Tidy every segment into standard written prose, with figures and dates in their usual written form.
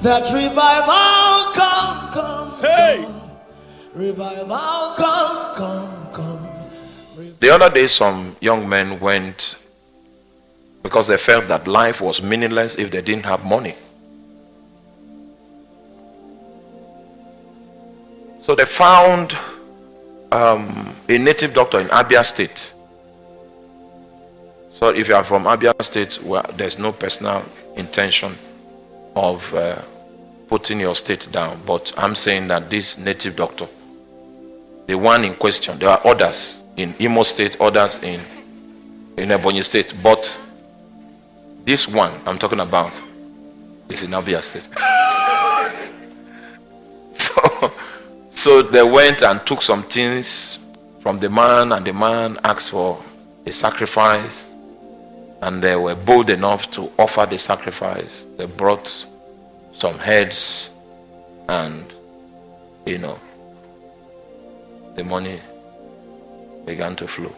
That revival come. Hey! Revival come. The other day, some young men went because they felt that life was meaningless if they didn't have money. So they found a native doctor in Abia State. So if you are from Abia State, well, there's no personal intention of putting your state down. But I'm saying that this native doctor, the one in question, there are others in Imo State, others in Ebonyi State. But this one I'm talking about is in Abia State. So they went and took some things from the man, and the man asked for a sacrifice, and they were bold enough to offer the sacrifice. They brought some heads, and the money began to flow.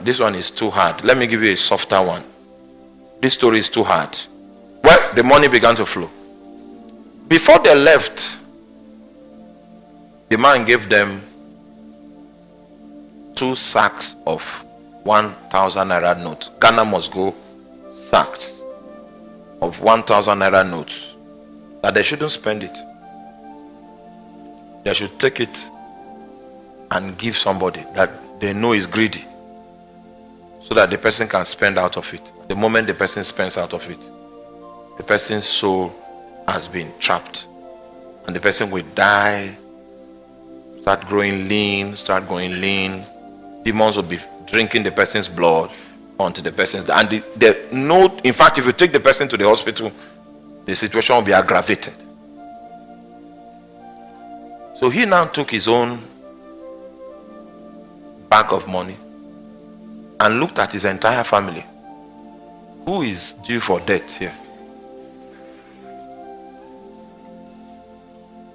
This one is too hard. Let me give you a softer one. This story is too hard. Well, the money began to flow. Before they left, the man gave them 2 sacks of 1,000 naira notes. Ghana must go sacks of 1,000 naira notes. That they shouldn't spend it. They should take it and give somebody that they know is greedy, so that the person can spend out of it. The moment the person spends out of it, the person's soul has been trapped, and the person will die, start going lean. Demons will be drinking the person's blood until the person's dead. And in fact, if you take the person to the hospital, the situation will be aggravated. So he now took his own bag of money and looked at his entire family. Who is due for death here?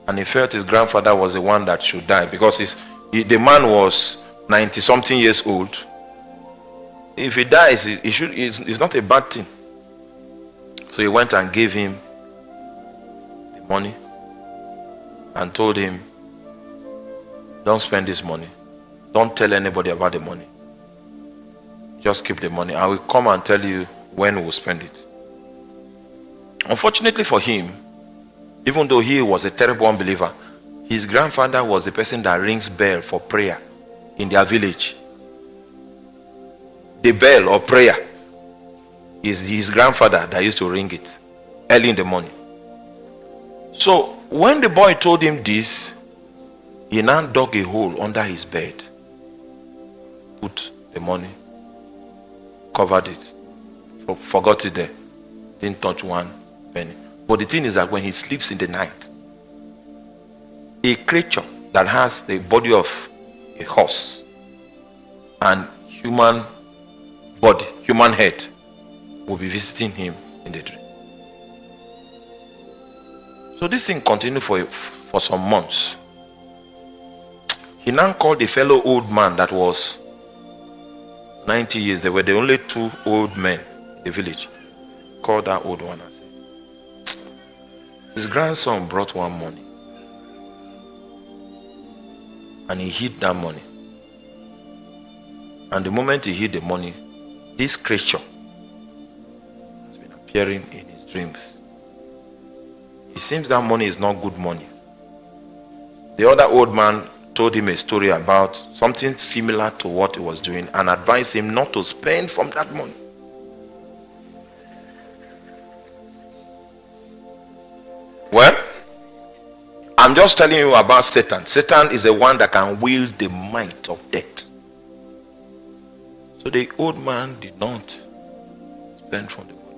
And he felt his grandfather was the one that should die, because the man was 90 something years old. If he dies, it's not a bad thing. So he went and gave him the money and told him, don't spend this money. Don't tell anybody about the money. Just keep the money. I will come and tell you when we'll spend it. Unfortunately for him, even though he was a terrible unbeliever, his grandfather was the person that rings bell for prayer in their village. The bell or prayer is his grandfather that used to ring it early in the morning. So when the boy told him this, he now dug a hole under his bed, put the money, covered it, forgot it there, didn't touch one penny. But the thing is that when he sleeps in the night, a creature that has the body of a horse and human body, human head, will be visiting him in the dream. So this thing continued for some months. He now called a fellow old man that was 90 years. They were the only 2 old men in the village. Called that old one and said, his grandson brought one money, and he hid that money. And the moment he hid the money, this creature has been appearing in his dreams. It seems that money is not good money. The other old man told him a story about something similar to what he was doing and advised him not to spend from that money. Well, I'm just telling you about Satan. Satan is the one that can wield the might of death. So the old man did not spend from the money.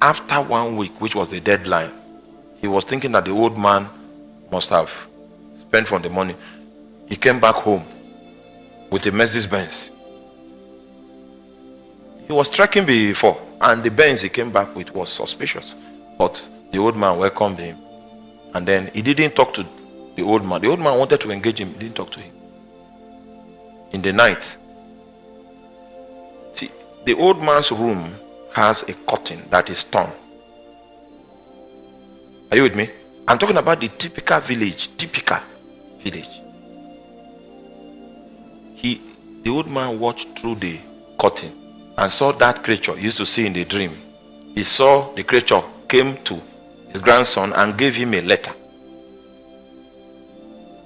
After 1 week, which was the deadline, he was thinking that the old man must have spent from the money. He came back home with a Mercedes-Benz. He was trekking before, and the Benz he came back with was suspicious. But the old man welcomed him. And then he didn't talk to the old man. The old man wanted to engage him. He didn't talk to him. In the night. See, the old man's room has a curtain that is torn. Are you with me? I'm talking about the typical village. Typical village. The old man watched through the curtain and saw that creature he used to see in the dream. He saw the creature came to his grandson and gave him a letter.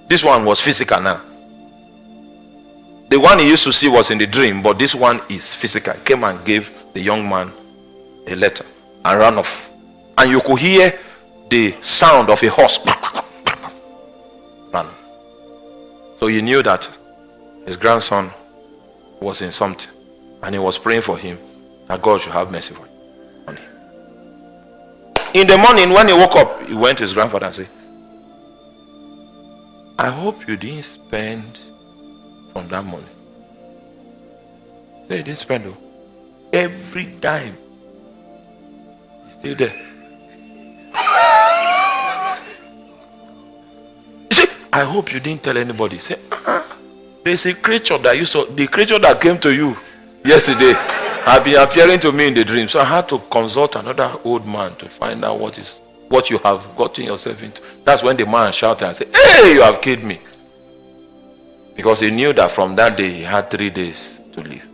This one was physical now. The one he used to see was in the dream, but this one is physical. He came and gave the young man a letter and ran off. And you could hear the sound of a horse run. So he knew that his grandson was in something, and he was praying for him that God should have mercy on him. In the morning when he woke up, he went to his grandfather and said, I hope you didn't spend from that money. He said, he didn't spend though. Every dime is still there. He said, I hope you didn't tell anybody. He said, there's a creature that you saw, the creature that came to you yesterday have been appearing to me in the dream. So I had to consult another old man to find out what you have gotten yourself into. That's when the man shouted and said, hey, you have killed me. Because he knew that from that day he had 3 days to live.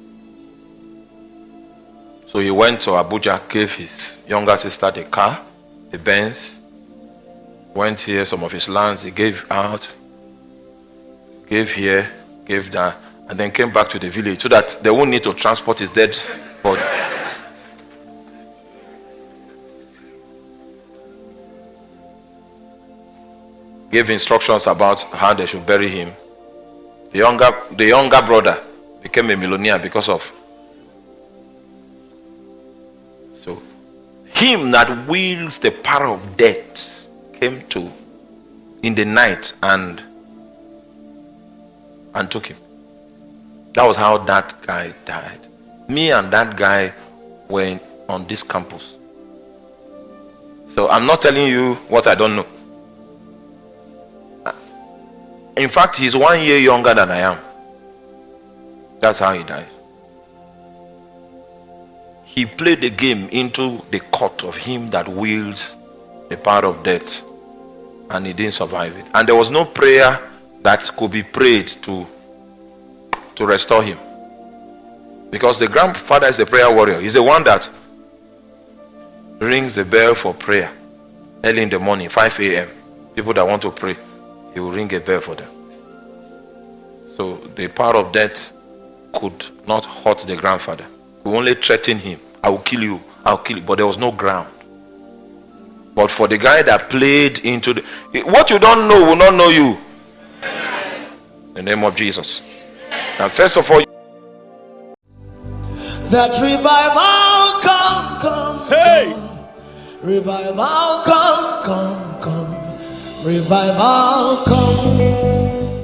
So he went to Abuja, gave his younger sister the car, the Benz, went here, some of his lands he gave out, gave here, gave that, and then came back to the village so that they won't need to transport his dead body. Gave instructions about how they should bury him. The younger brother became a millionaire because of. So, him that wields the power of death came to in the night and took him. That was how that guy died. Me and that guy were on this campus. So I'm not telling you what I don't know. In fact, he's 1 year younger than I am. That's how he died. He played the game into the court of him that wields the power of death, and he didn't survive it. And there was no prayer that could be prayed to restore him, because the grandfather is a prayer warrior. He's the one that rings the bell for prayer early in the morning, 5 a.m. People that want to pray, he will ring a bell for them. So the power of death could not hurt the grandfather. We only threatened him, I will kill you, I'll kill you. But there was no ground. But for the guy that played into what you don't know will not know you. In the name of Jesus. And first of all, that revival come. hey, Revival come. Revival come.